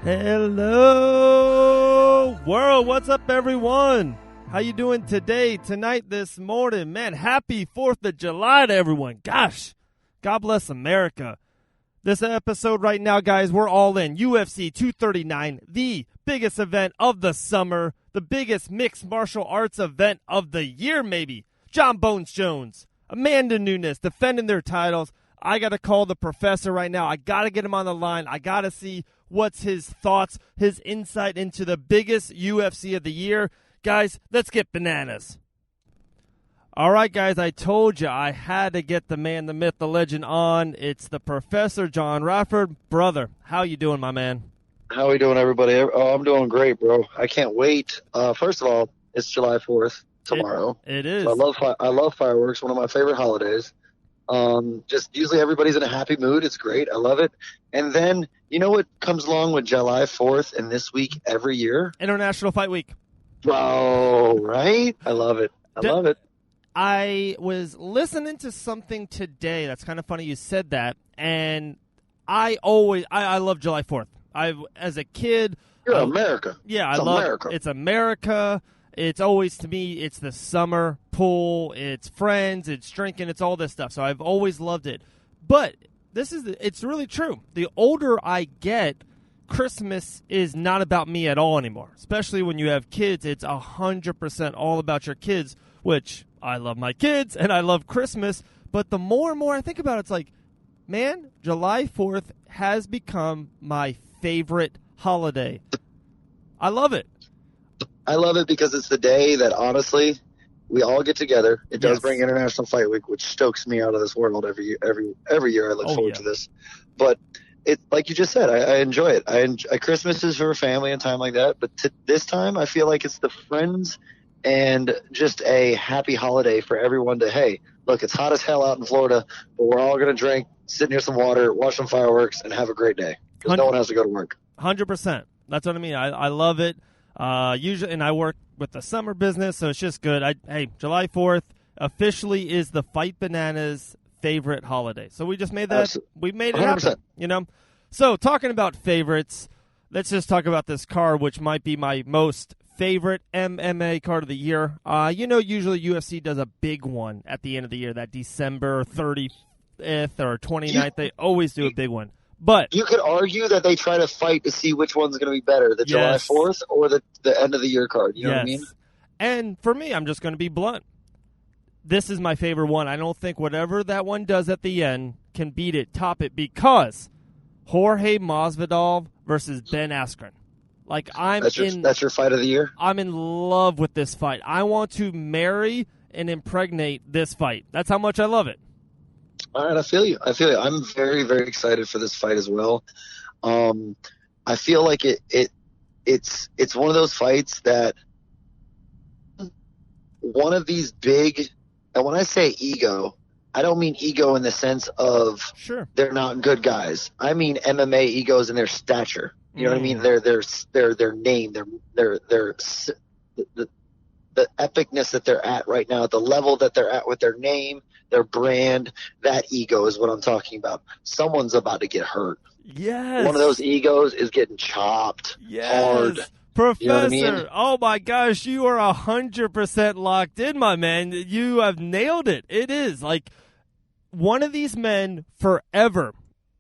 Hello, world. What's up, everyone? How you doing today, tonight, this morning? Man, happy 4th of July to everyone. Gosh, God bless America. This episode right now, guys, we're all in. UFC 239, the biggest event of the summer, the biggest mixed martial arts event of the year, maybe. John Bones Jones, Amanda Nunes defending their titles. I got to call the professor right now. I got to get him on the line. I got to see what's his thoughts, his insight into the biggest UFC of the year. Guys, let's get bananas. All right, guys, I told you I had to get the man, the myth, the legend on. It's the Professor, John Radford. Brother, how you doing, my man? How we doing, everybody? Oh, I'm doing great, bro. I can't wait. First of all, it's July 4th tomorrow. It is. So I love fireworks, one of my favorite holidays. Just usually everybody's in a happy mood. It's great. I love it. And then, you know what comes along with July 4th and this week every year? International Fight Week. Bro, right? I love it. I love it. I was listening to something today. That's kind of funny you said that. And I love July 4th. As a kid. You're America. Yeah, it's America. It's America. It's always, to me, it's the summer pool, it's friends, it's drinking, it's all this stuff. So I've always loved it. But it's really true. The older I get, Christmas is not about me at all anymore. Especially when you have kids, it's 100% all about your kids, which I love my kids and I love Christmas. But the more and more I think about it, it's like, man, July 4th has become my favorite holiday. I love it. I love it because it's the day that, honestly, we all get together. It does bring International Fight Week, which stokes me out of this world every year. I look forward to this. But it, like you just said, I enjoy it. Christmas is for family and time like that. But this time, I feel like it's the friends and just a happy holiday for everyone to, hey, look, it's hot as hell out in Florida, but we're all going to drink, sit near some water, watch some fireworks, and have a great day because no one has to go to work. 100%. That's what I mean. I love it. Usually, and I work with the summer business, so it's just good. July 4th officially is the Fight Bananas favorite holiday. So we just made that. We made it 100%. Happen, you know? So talking about favorites, let's just talk about this card, which might be my most favorite MMA card of the year. Usually UFC does a big one at the end of the year, that December 30th or 29th. They always do a big one. But you could argue that they try to fight to see which one's going to be better, the July 4th or the end of the year card. You know what I mean? And for me, I'm just going to be blunt. This is my favorite one. I don't think whatever that one does at the end can beat it, top it, because Jorge Masvidal versus Ben Askren. That's your fight of the year? I'm in love with this fight. I want to marry and impregnate this fight. That's how much I love it. All right, I feel you. I'm very, very excited for this fight as well. I feel like it's one of those fights that one of these big, and when I say ego, I don't mean ego in the sense of they're not good guys. I mean MMA egos in their stature. You know what I mean? Their name, the epicness that they're at right now, the level that they're at with their name, their brand, that ego is what I'm talking about. Someone's about to get hurt. Yes. One of those egos is getting chopped hard. Professor, you know what I mean? Oh my gosh, you are 100% locked in, my man. You have nailed it. It is like one of these men forever,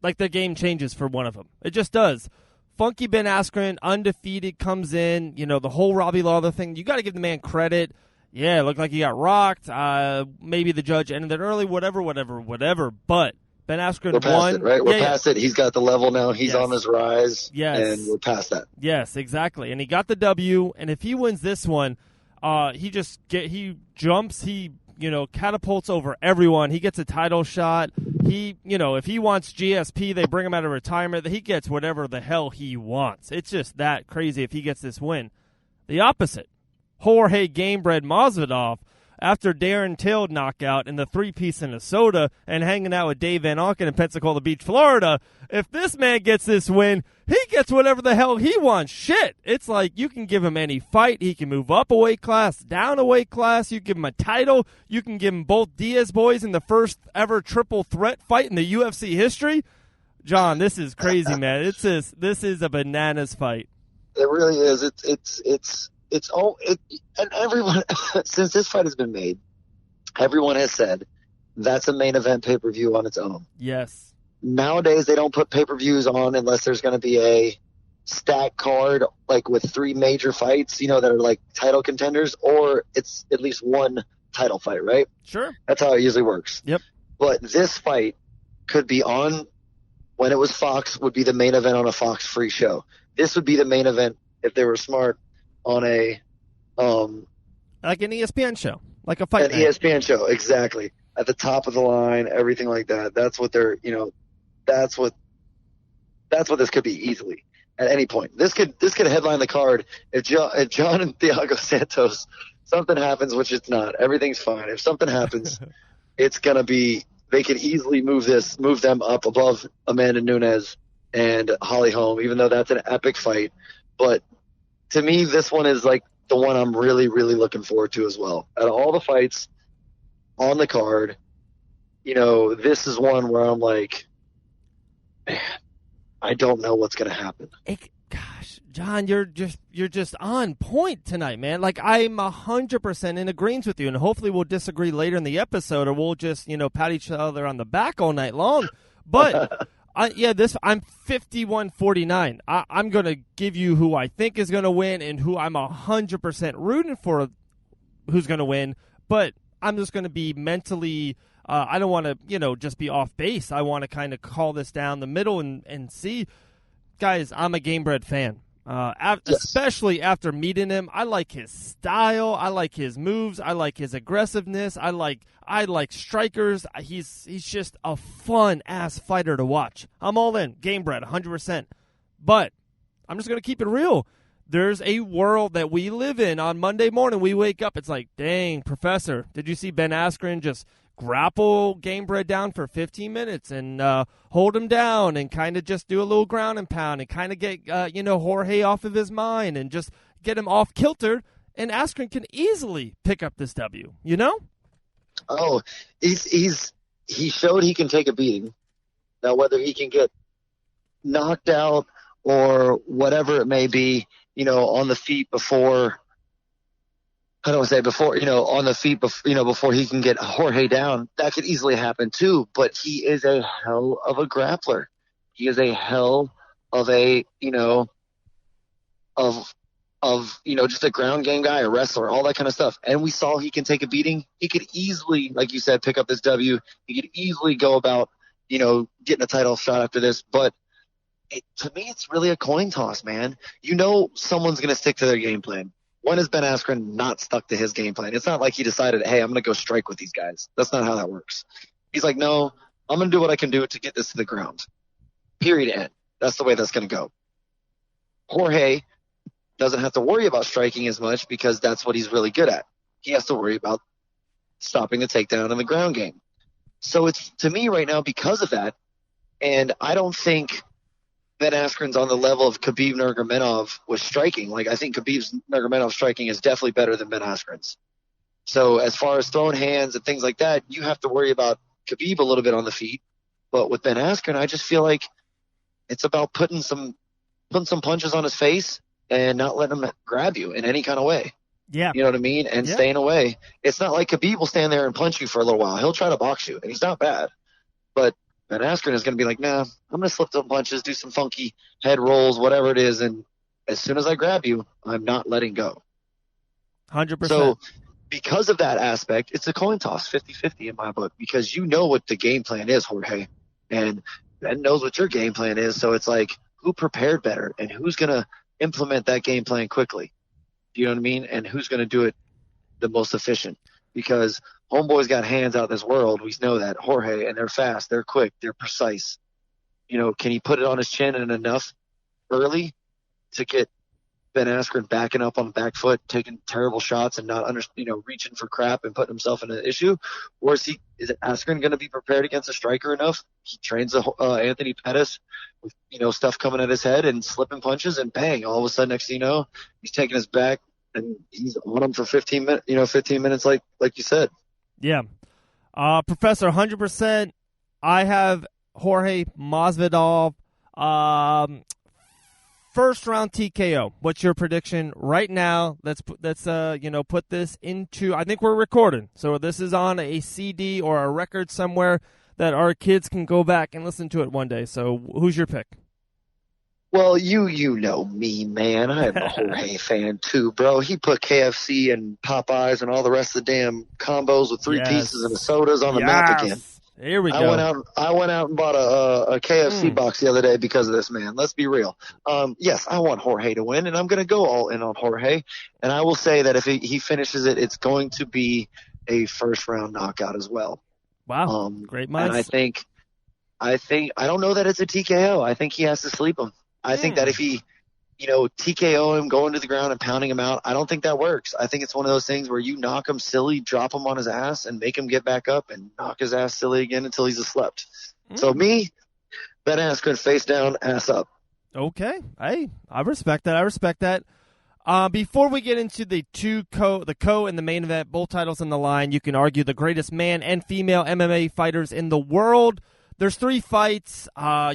like the game changes for one of them. It just does. Funky Ben Askren, undefeated, comes in. You know, the whole Robbie Lawler thing. You got to give the man credit. Yeah, it looked like he got rocked. Maybe the judge ended it early, whatever. But Ben Askren we're past won. It, right? We're past it. He's got the level now. He's on his rise. Yes. And we're past that. Yes, exactly. And he got the W. And if he wins this one, he jumps. He catapults over everyone. He gets a title shot. If he wants GSP, they bring him out of retirement. He gets whatever the hell he wants. It's just that crazy if he gets this win. The opposite. Jorge Gambred Masvidal, after Darren Till knockout in the three-piece in a soda and hanging out with Dave Van Auken in Pensacola Beach, Florida, if this man gets this win, he gets whatever the hell he wants. Shit. It's like you can give him any fight. He can move up a weight class, down a weight class. You give him a title. You can give him both Diaz boys in the first ever triple threat fight in the UFC history. John, this is crazy, man. This is a bananas fight. It really is. And everyone, since this fight has been made, everyone has said that's a main event pay-per-view on its own. Yes. Nowadays, they don't put pay-per-views on unless there's going to be a stack card, like with 3 major fights, that are like title contenders, or it's at least one title fight, right? Sure. That's how it usually works. Yep. But this fight could be on, when it was Fox, would be the main event on a Fox free show. This would be the main event, if they were smart, on a like an ESPN show, like a fight. An ESPN show, exactly, at the top of the line, everything like that. That's what they're, that's what this could be easily at any point. This could headline the card if John and Thiago Santos, something happens, which it's not. Everything's fine. If something happens, it's gonna be. They could easily move them up above Amanda Nunes and Holly Holm, even though that's an epic fight. But to me, this one is like the one I'm really, really looking forward to as well. Out of all the fights on the card, this is one where I'm like, man, I don't know what's going to happen. Gosh, John, you're just on point tonight, man. Like, I'm 100% in agreement with you, and hopefully we'll disagree later in the episode, or we'll just, pat each other on the back all night long. But I'm 51-49. I'm going to give you who I think is going to win and who I'm 100% rooting for who's going to win. But I'm just going to be mentally I don't want to, just be off base. I want to kind of call this down the middle and see. Guys, I'm a Gambred fan. Especially after meeting him. I like his style. I like his moves. I like his aggressiveness. I like strikers. He's just a fun-ass fighter to watch. I'm all in. Gambred, 100%. But I'm just going to keep it real. There's a world that we live in. On Monday morning, we wake up. It's like, dang, Professor, did you see Ben Askren just grapple Gambred down for 15 minutes and hold him down and kind of just do a little ground and pound and kind of get, Jorge off of his mind and just get him off kilter, and Askren can easily pick up this W, Oh, he showed he can take a beating. Now, whether he can get knocked out or whatever it may be, on the feet before – I don't want to say before, on the feet, before he can get Jorge down, that could easily happen too. But he is a hell of a grappler. He is a hell of a, just a ground game guy, a wrestler, all that kind of stuff. And we saw he can take a beating. He could easily, like you said, pick up this W. He could easily go about, getting a title shot after this. But to me, it's really a coin toss, man. Someone's going to stick to their game plan. When has Ben Askren not stuck to his game plan? It's not like he decided, hey, I'm going to go strike with these guys. That's not how that works. He's like, no, I'm going to do what I can do to get this to the ground. Period, end. That's the way that's going to go. Jorge doesn't have to worry about striking as much because that's what he's really good at. He has to worry about stopping the takedown in the ground game. So it's, to me right now, because of that, and I don't think Ben Askren's on the level of Khabib Nurmagomedov with striking. Like, I think Khabib's Nurmagomedov striking is definitely better than Ben Askren's. So as far as throwing hands and things like that, you have to worry about Khabib a little bit on the feet. But with Ben Askren, I just feel like it's about putting some punches on his face and not letting him grab you in any kind of way. Yeah. You know what I mean? And staying away. It's not like Khabib will stand there and punch you for a little while. He'll try to box you, and he's not bad. But Ben Askren is going to be like, nah, I'm going to slip some punches, do some funky head rolls, whatever it is, and as soon as I grab you, I'm not letting go. 100%. So because of that aspect, it's a coin toss, 50-50 in my book, because you know what the game plan is, Jorge, and Ben knows what your game plan is, so it's like, who prepared better, and who's going to implement that game plan quickly? Do you know what I mean? And who's going to do it the most efficient? Because homeboy's got hands out in this world. We know that. Jorge, and they're fast, they're quick, they're precise. Can he put it on his chin and enough early to get Ben Askren backing up on the back foot, taking terrible shots and not reaching for crap and putting himself in an issue? Or is Askren going to be prepared against a striker enough? He trains Anthony Pettis with, stuff coming at his head and slipping punches, and bang, all of a sudden, next thing you know, he's taking his back and he's on him for 15 minutes, like you said. Yeah. Professor, 100%. I have Jorge Masvidal, first round TKO. What's your prediction right now? Let's put this into. I think we're recording, so this is on a CD or a record somewhere that our kids can go back and listen to it one day. So who's your pick? Well, you know me, man. I'm a Jorge fan too, bro. He put KFC and Popeyes and all the rest of the damn combos with three pieces and the sodas on the map again. Here we go. I went out and bought a KFC box the other day because of this, man. Let's be real. Yes, I want Jorge to win, and I'm going to go all in on Jorge. And I will say that if he finishes it, it's going to be a first-round knockout as well. Wow, great minds. And I don't know that it's a TKO. I think he has to sleep him. I think that if he, TKO him, going to the ground and pounding him out, I don't think that works. I think it's one of those things where you knock him silly, drop him on his ass, and make him get back up and knock his ass silly again until he's asleep. So that ass could face down, ass up. Okay. Hey, I respect that. Before we get into the co and the main event, both titles on the line, you can argue the greatest man and female MMA fighters in the world. There's 3 fights,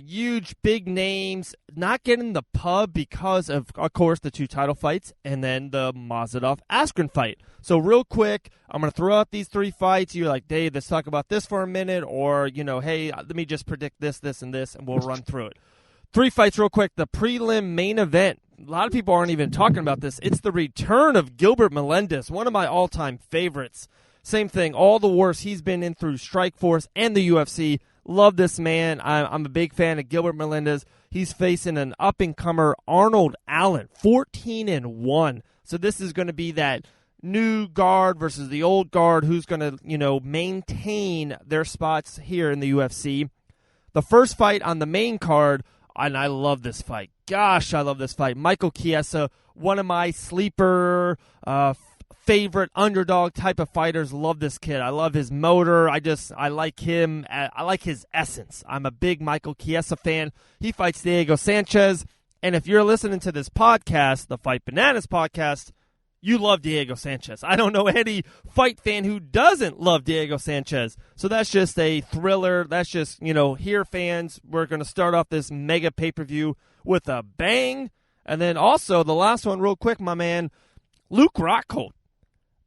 huge, big names, not getting the pub because of course, the 2 title fights, and then the Masvidal-Askren fight. So real quick, I'm going to throw out these 3 fights. You're like, Dave, let's talk about this for a minute, or, hey, let me just predict this, and this, and we'll run through it. 3 fights real quick. The prelim main event. A lot of people aren't even talking about this. It's the return of Gambred Melendez, one of my all-time favorites. Same thing, all the wars he's been in through Strikeforce and the UFC. Love this man. I'm a big fan of Gambred Melendez. He's facing an up-and-comer Arnold Allen, 14-1. So this is going to be that new guard versus the old guard who's going to, maintain their spots here in the UFC. The first fight on the main card, and I love this fight. Gosh, I love this fight. Michael Chiesa, one of my sleeper favorite underdog type of fighters. Love this kid. I love his motor. I like him. I like his essence. I'm a big Michael Chiesa fan. He fights Diego Sanchez. And if you're listening to this podcast, the Fight Bananas podcast, you love Diego Sanchez. I don't know any fight fan who doesn't love Diego Sanchez. So that's just a thriller. That's just, here fans, we're going to start off this mega pay-per-view with a bang. And then also the last one real quick, my man, Luke Rockhold.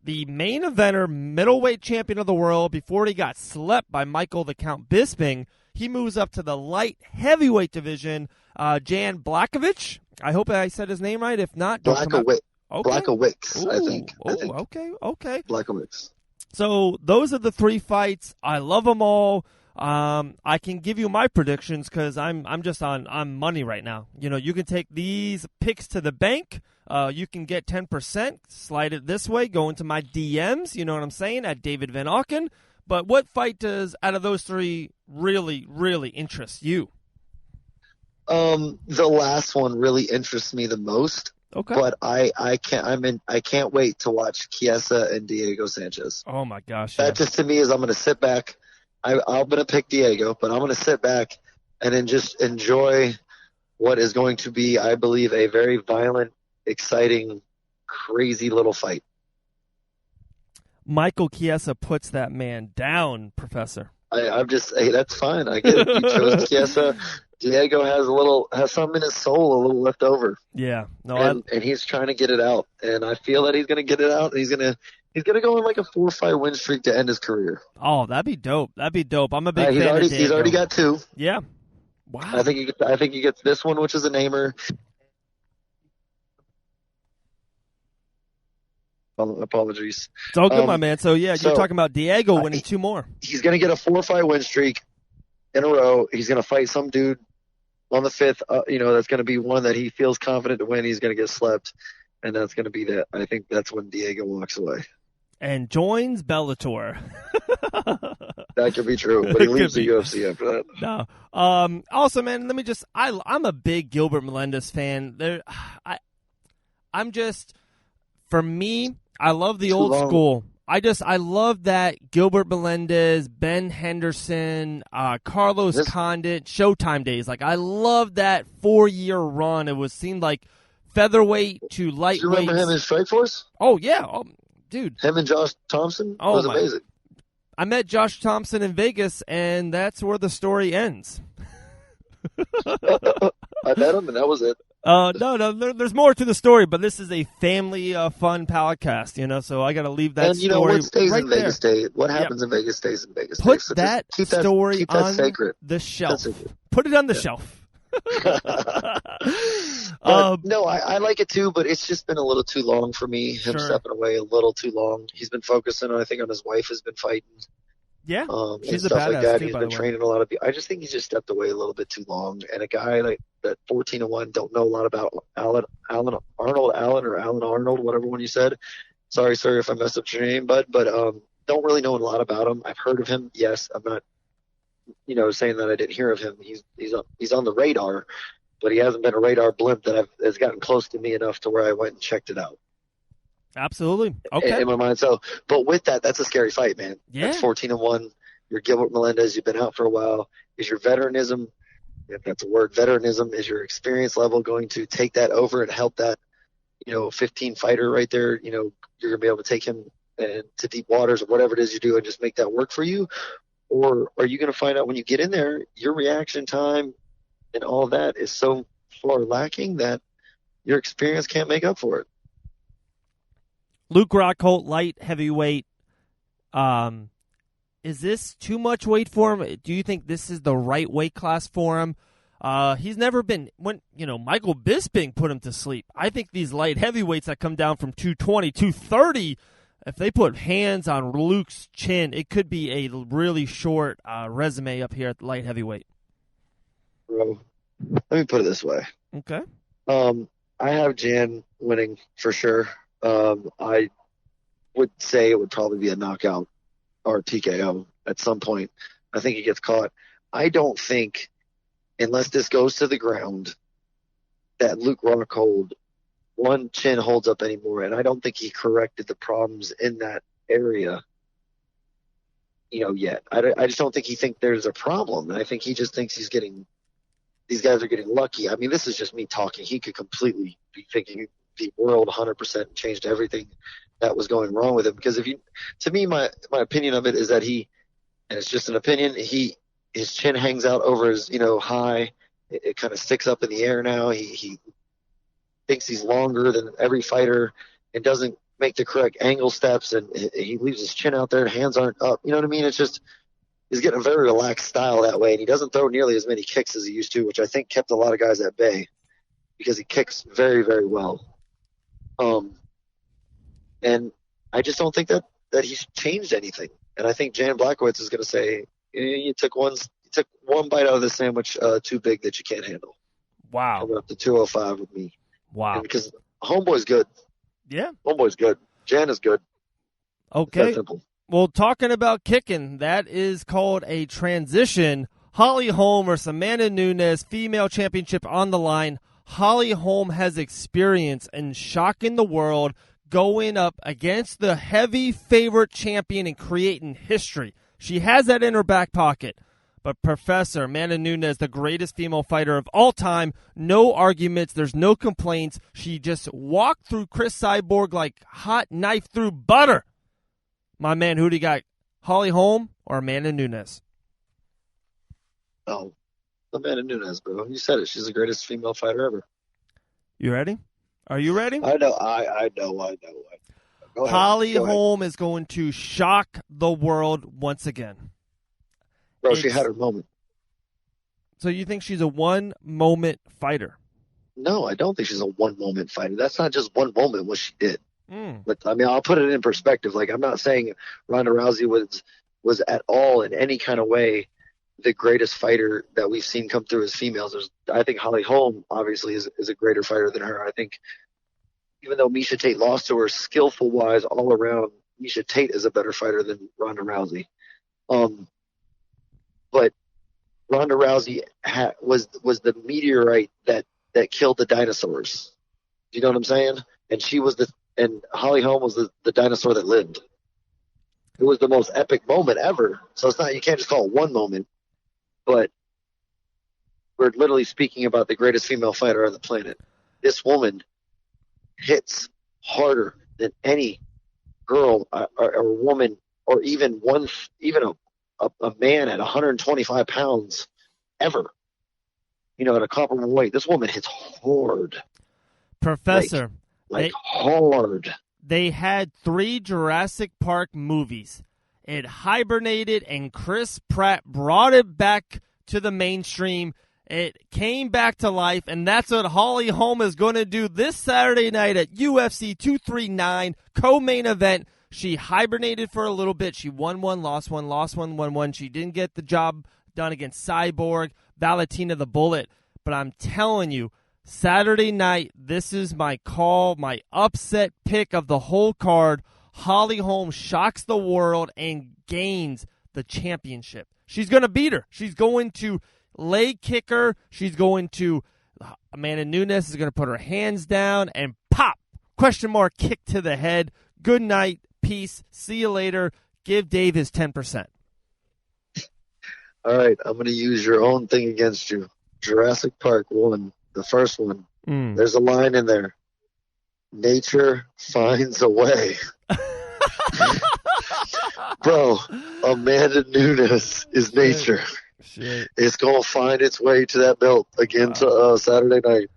The main eventer, middleweight champion of the world, before he got slept by Michael the Count Bisping, he moves up to the light heavyweight division. Jan Blachowicz, I hope I said his name right. If not, Blachowicz. Okay. Blachowicz, I think. Okay. Blachowicz. So those are the 3 fights. I love them all. I can give you my predictions because I'm just on money right now. You can take these picks to the bank. You can get 10%, slide it this way, go into my DMs, you know what I'm saying, at David Van Auken. But what fight does, out of those 3, really, really interest you? The last one really interests me the most. Okay. But I can't wait to watch Chiesa and Diego Sanchez. Oh my gosh. That just to me is I'm going to sit back. I'm going to pick Diego, but I'm going to sit back and then just enjoy what is going to be, I believe, a very violent, exciting, crazy little fight. Michael Chiesa puts that man down, Professor. That's fine. I get it. You chose Chiesa. Diego has something in his soul a little left over. Yeah. No, and he's trying to get it out. And I feel that he's going to get it out. He's going to go on like a 4-5 win streak to end his career. Oh, that'd be dope. I'm a big fan of Diego. He's already got 2. Yeah. Wow. I think he gets this one, which is a namer. Apologies. It's all good, my man. So, you're talking about Diego winning 2 more. He's going to get a 4-5 win streak in a row. He's going to fight some dude on the 5th, that's going to be one that he feels confident to win. He's going to get slept, and that's going to be that. I think that's when Diego walks away. And joins Bellator. That could be true, but he leaves the UFC after that. No. Also, man, I'm a big Gambred Melendez fan. For me, I love the old school. I love that Gambred Melendez, Ben Henderson, Carlos Condit, Showtime days. Like, I love that 4-year run. It seemed like featherweight to lightweight. Do you remember him in Strikeforce? Oh, yeah. Oh, dude. Him and Josh Thompson? It was amazing. I met Josh Thompson in Vegas, and that's where the story ends. I met him, and that was it. No, there's more to the story, but this is a family fun podcast, so I got to leave that story what stays right in there. Vegas stays. What happens in Vegas stays in Vegas. Put So that keep story keep that on sacred. the shelf. Put it on the shelf. No, I like it too, but it's just been a little too long for me. Him stepping away a little too long. He's been focusing on, I think, on his wife has been fighting. Yeah, she's and stuff like that. He's been training a lot of people. I just think he's just stepped away a little bit too long. And a guy like that 14-1, don't know a lot about Alan Arnold, whatever one you said. Sorry if I messed up your name, bud, but don't really know a lot about him. I've heard of him. Yes, I'm not, saying that I didn't hear of him. He's on the radar, but he hasn't been a radar blimp that has gotten close to me enough to where I went and checked it out. Absolutely. Okay. In my mind. So, but with that's a scary fight, man. Yeah. That's 14-1. You're Gilbert Melendez. You've been out for a while. Is your veteranism, if that's a word, is your experience level going to take that over and help that, 15 fighter right there? You're going to be able to take him to deep waters or whatever it is you do and just make that work for you? Or are you going to find out when you get in there, your reaction time and all of that is so far lacking that your experience can't make up for it? Luke Rockhold, light heavyweight. Is this too much weight for him? Do you think this is the right weight class for him? He's never been, Michael Bisping put him to sleep. I think these light heavyweights that come down from 220, 230, if they put hands on Luke's chin, it could be a really short resume up here at light heavyweight. Bro, let me put it this way. Okay. I have Jan winning for sure. I would say it would probably be a knockout or TKO at some point. I think he gets caught. I don't think, unless this goes to the ground, that Luke Rockhold one chin holds up anymore, and I don't think he corrected the problems in that area, yet. I just don't think he thinks there's a problem. I think he just thinks these guys are getting lucky. I mean, this is just me talking. He could completely be thinking the world 100% changed everything that was going wrong with him. Because to me, my opinion of it is that and it's just an opinion, his chin hangs out over his, high. It kind of sticks up in the air now. He thinks he's longer than every fighter and doesn't make the correct angle steps, and he leaves his chin out there and hands aren't up. You know what I mean? It's just, he's getting a very relaxed style that way, and he doesn't throw nearly as many kicks as he used to, which I think kept a lot of guys at bay because he kicks very, very well. And I just don't think that he's changed anything. And I think Jan Blachowicz is going to say, you took one bite out of the sandwich too big that you can't handle. Wow. Coming up to 205 with me. Wow. And because Homeboy's good. Yeah. Homeboy's good. Jan is good. Okay. It's that simple. Well, talking about kicking, that is called a transition. Holly Holm versus Amanda Nunes, female championship on the line. Holly Holm has experience in shocking the world, going up against the heavy favorite champion and creating history. She has that in her back pocket. But Professor Amanda Nunes, the greatest female fighter of all time, no arguments, there's no complaints. She just walked through Chris Cyborg like hot knife through butter. My man, who do you got, Holly Holm or Amanda Nunes? Oh, Amanda Nunes, bro. You said it. She's the greatest female fighter ever. You ready? Are you ready? I know. I know. Go ahead. Holly Holm is going to shock the world once again. Bro, she had her moment. So you think she's a one-moment fighter? No, I don't think she's a one-moment fighter. That's not just one moment what she did. But I mean, I'll put it in perspective. Like, I'm not saying Ronda Rousey was at all in any kind of way the greatest fighter that we've seen come through as females. I think Holly Holm obviously is a greater fighter than her. I think even though Miesha Tate lost to her skillful wise all around, Miesha Tate is a better fighter than Ronda Rousey. But Ronda Rousey was the meteorite that killed the dinosaurs. You know what I'm saying? And Holly Holm was the dinosaur that lived. It was the most epic moment ever. So it's not, you can't just call it one moment, but we're literally speaking about the greatest female fighter on the planet. This woman hits harder than any girl or woman or even a man at 125 pounds ever. At a comparable weight. This woman hits hard. Professor. Hard. They had 3 Jurassic Park movies. It hibernated, and Chris Pratt brought it back to the mainstream. It came back to life, and that's what Holly Holm is going to do this Saturday night at UFC 239 co-main event. She hibernated for a little bit. She won one, lost one, won one. She didn't get the job done against Cyborg, Valentina the Bullet. But I'm telling you, Saturday night, this is my call, my upset pick of the whole card. Holly Holm shocks the world and gains the championship. She's going to beat her. She's going to leg kick her. She's going to, Amanda Nunes is going to put her hands down and pop, question mark, kick to the head. Good night, peace, see you later. Give Dave his 10%. All right, I'm going to use your own thing against you. Jurassic Park 1, the first one. There's a line in there. Nature finds a way. Bro, Amanda Nunes is nature. Shit. It's going to find its way to that belt again Saturday night.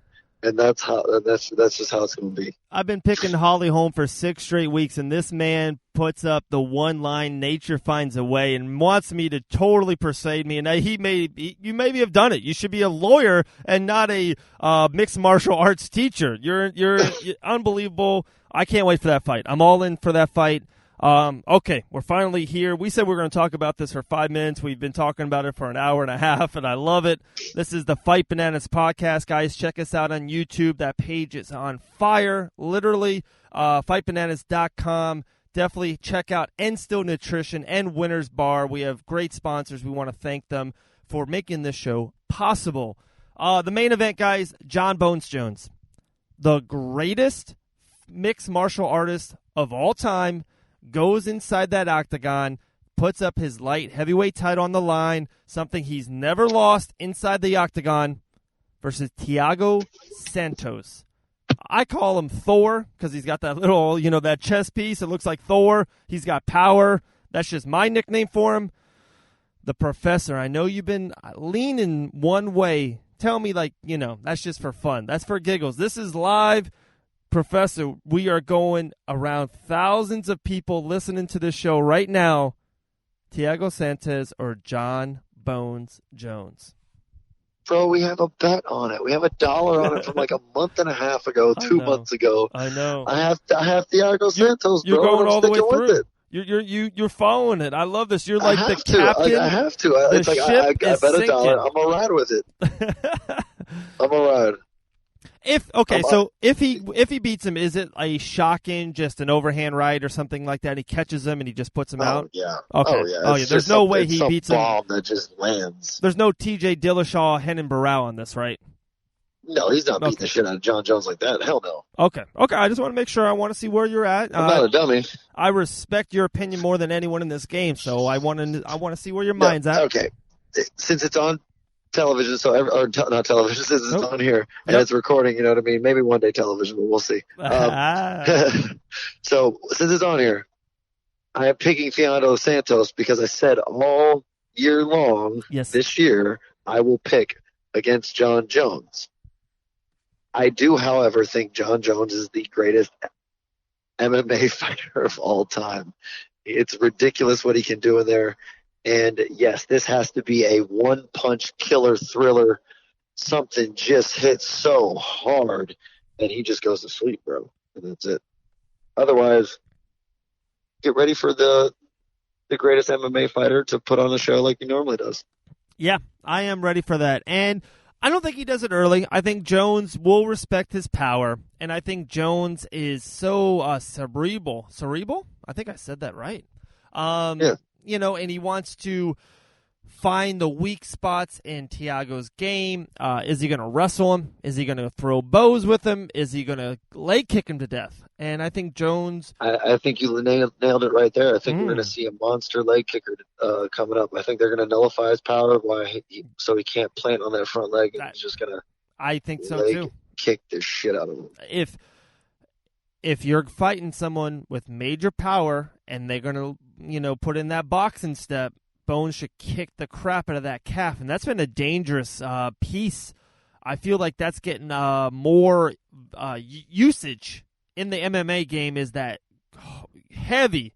And that's just how it's going to be. I've been picking Holly Holm for 6 straight weeks, and this man puts up the one line, nature finds a way, and wants me to totally persuade me. And you maybe have done it. You should be a lawyer and not a mixed martial arts teacher. You're unbelievable. I can't wait for that fight. I'm all in for that fight. Okay, we're finally here. We said we were going to talk about this for 5 minutes. We've been talking about it for an hour and a half, and I love it. This is the Fight Bananas podcast, guys. Check us out on YouTube. That page is on fire, literally. FightBananas.com. Definitely check out Enstill Nutrition and Winners Bar. We have great sponsors. We want to thank them for making this show possible. The main event, guys, Jon Bones Jones, the greatest mixed martial artist of all time, goes inside that octagon, puts up his light heavyweight title on the line, something he's never lost inside the octagon, versus Thiago Santos. I call him Thor because he's got that little, that chest piece. It looks like Thor. He's got power. That's just my nickname for him. The Professor, I know you've been leaning one way. Tell me, that's just for fun. That's for giggles. This is live. Professor, we are going around thousands of people listening to this show right now. Thiago Santos or Jon Bones Jones? Bro, we have a bet on it. We have $1 on it from like a month and a half ago, 2 months ago. I know. I have Thiago Santos, you're bro. You're going all the way through. You're following it. I love this. You're like the captain. I have to. It's like I bet $1. I'm gonna ride with it. I'm gonna ride. So if he beats him, is it a shocking, just an overhand right or something like that? He catches him and he just puts him out. Yeah. Okay. Oh yeah. There's no way he beats him. Bomb that just lands. There's no T.J. Dillashaw, Henan Barrow on this, right? No, he's not beating the shit out of Jon Jones like that. Hell no. Okay. I just want to make sure. I want to see where you're at. I'm not a dummy. I respect your opinion more than anyone in this game, so I want to see where your mind's at. Okay. Since it's on television, not television, since it's on here and it's recording, you know what I mean? Maybe one day television, but we'll see. So since it's on here, I am picking Thiago Santos because I said all year long this year I will pick against Jon Jones. I do, however, think Jon Jones is the greatest MMA fighter of all time. It's ridiculous what he can do in there. And, yes, this has to be a one-punch killer thriller. Something just hits so hard, and he just goes to sleep, bro. And that's it. Otherwise, get ready for the greatest MMA fighter to put on a show like he normally does. Yeah, I am ready for that. And I don't think he does it early. I think Jones will respect his power, and I think Jones is so cerebral. Cerebral? I think I said that right. Yeah. And he wants to find the weak spots in Thiago's game. Is he going to wrestle him? Is he going to throw bows with him? Is he going to leg kick him to death? And I think Jones... I think you nailed it right there. I think we're going to see a monster leg kicker coming up. I think they're going to nullify his power so he can't plant on that front leg. And he's just going to I think so too. Kick the shit out of him. if you're fighting someone with major power and they're going to, put in that boxing step, Bones should kick the crap out of that calf. And that's been a dangerous piece. I feel like that's getting more usage in the MMA game, is that heavy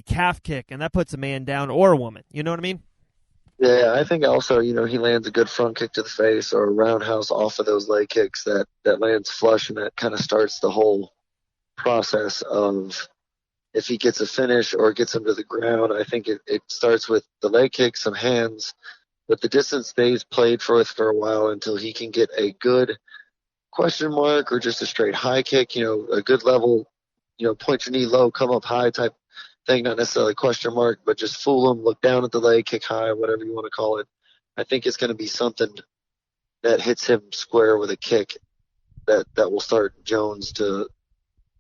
calf kick, and that puts a man down or a woman. You know what I mean? Yeah, I think also, he lands a good front kick to the face or a roundhouse off of those leg kicks that lands flush, and that kind of starts the whole process of if he gets a finish or gets him to the ground. I think it starts with the leg kick, some hands, but the distance stays played for a while until he can get a good question mark or just a straight high kick, a good level, point your knee low, come up high type thing, not necessarily question mark, but just fool him, look down at the leg, kick high, whatever you want to call it. I think it's going to be something that hits him square with a kick that will start Jones to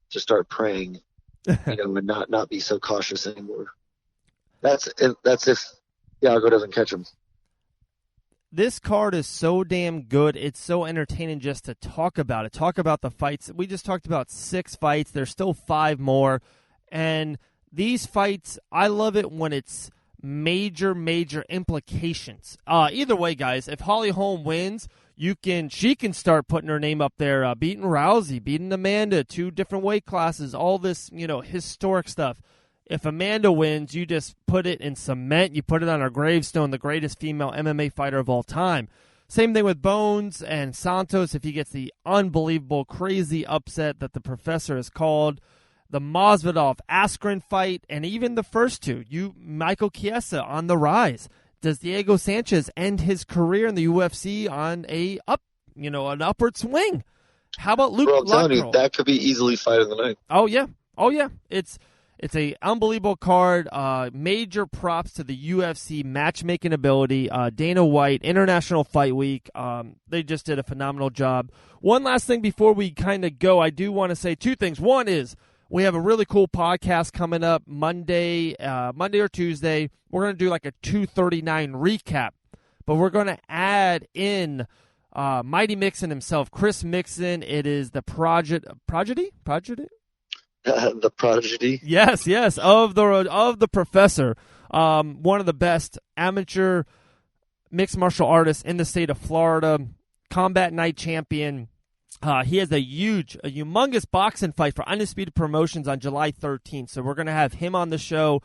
start praying, and not be so cautious anymore. That's if Iago doesn't catch him. This card is so damn good. It's so entertaining just to talk about it. Talk about the fights. We just talked about 6 fights. There's still 5 more. And these fights, I love it when it's major implications. Either way, guys, if Holly Holm wins, she can start putting her name up there, beating Rousey, beating Amanda, 2 different weight classes, all this, historic stuff. If Amanda wins, you just put it in cement. You put it on her gravestone, the greatest female MMA fighter of all time. Same thing with Bones and Santos if he gets the unbelievable, crazy upset that the professor has called. The Masvidal Askren fight, and even the first 2. Michael Chiesa on the rise. Does Diego Sanchez end his career in the UFC on an upward swing? How about Luke? Bro, I'm telling you, that could be easily fight of the night. Oh yeah. It's a unbelievable card. Major props to the UFC matchmaking ability. Dana White, International Fight Week. They just did a phenomenal job. One last thing before we kind of go, I do want to say 2 things. One is, we have a really cool podcast coming up Monday or Tuesday. We're going to do like a 239 recap, but we're going to add in Mighty Mixon himself, Chris Mixon. It is the prodigy? The prodigy? Yes, of the professor. One of the best amateur mixed martial artists in the state of Florida, combat night champion. He has a humongous boxing fight for Undisputed Promotions on July 13th. So we're going to have him on the show.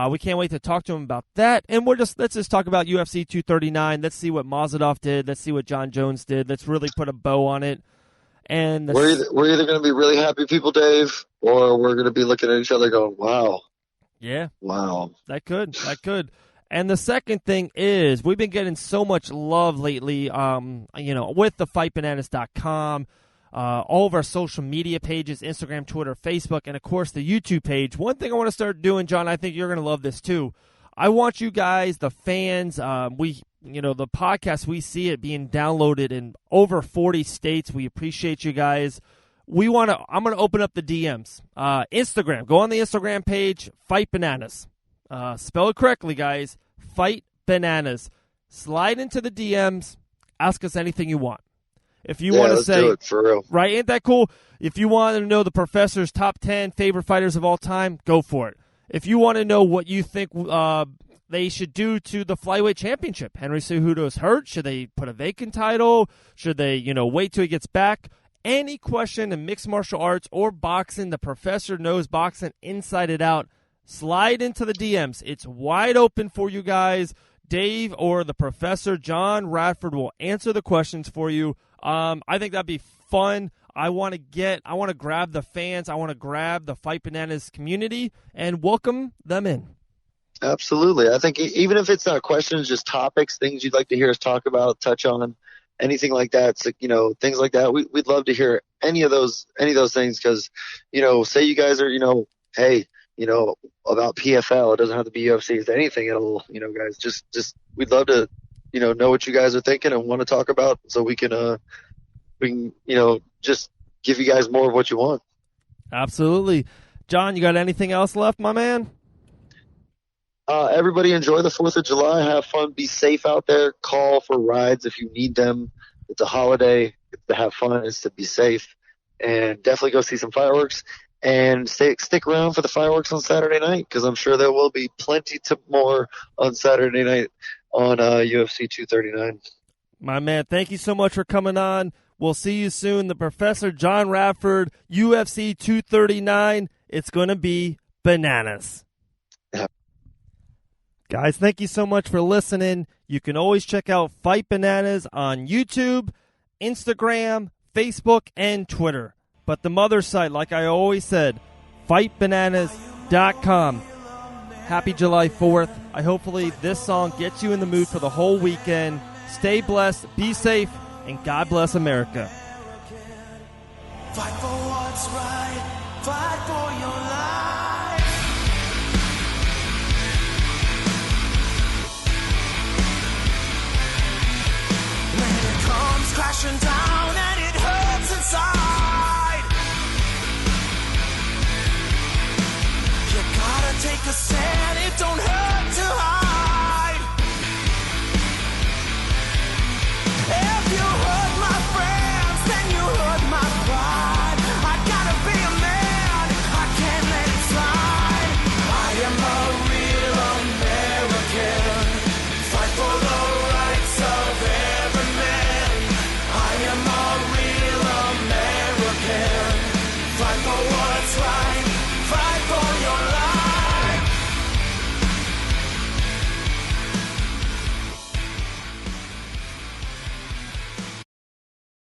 We can't wait to talk to him about that. And let's just talk about UFC 239. Let's see what Masvidal did. Let's see what John Jones did. Let's really put a bow on it. And we're either going to be really happy people, Dave, or we're going to be looking at each other going, wow. Yeah. Wow. That could. And the second thing is, we've been getting so much love lately, with the fightbananas.com, all of our social media pages, Instagram, Twitter, Facebook, and, of course, the YouTube page. One thing I want to start doing, John, I think you're going to love this too. I want you guys, the fans, the podcast, we see it being downloaded in over 40 states. We appreciate you guys. I'm going to open up the DMs. Instagram, go on the Instagram page, Fight Bananas. Spell it correctly, guys. Fight Bananas. Slide into the DMs. Ask us anything you want. If you want to say, do it for real. Right? Ain't that cool? If you want to know the professor's top 10 favorite fighters of all time, go for it. If you want to know what you think they should do to the flyweight championship, Henry Cejudo's hurt. Should they put a vacant title? Should they, wait till he gets back? Any question in mixed martial arts or boxing, the professor knows boxing inside and out. Slide into the DMs. It's wide open for you guys. Dave or the professor, John Radford, will answer the questions for you. I think that'd be fun. I want to grab the fans. I want to grab the Fight Bananas community and welcome them in. Absolutely. I think even if it's not questions, just topics, things you'd like to hear us talk about, touch on, anything like that. So, things like that. We'd love to hear any of those things because, say you guys are, hey, about PFL. It doesn't have to be UFC. It's anything at all. Guys, just we'd love to, know what you guys are thinking and want to talk about, so we can, just give you guys more of what you want. Absolutely, John. You got anything else left, my man? Everybody enjoy the 4th of July. Have fun. Be safe out there. Call for rides if you need them. It's a holiday. It's to have fun. It's to be safe. And definitely go see some fireworks. And stick around for the fireworks on Saturday night, because I'm sure there will be plenty more on Saturday night on UFC 239. My man, thank you so much for coming on. We'll see you soon. The Professor John Radford, UFC 239. It's going to be bananas. Yeah. Guys, thank you so much for listening. You can always check out Fight Bananas on YouTube, Instagram, Facebook, and Twitter. But the mother site, like I always said, fightbananas.com. Happy July 4th. Hopefully this song gets you in the mood for the whole weekend. Stay blessed, be safe, and God bless America. Fight for what's right, fight for your life. When it comes crashing down and it hurts inside, you gotta take a stand, it don't hurt.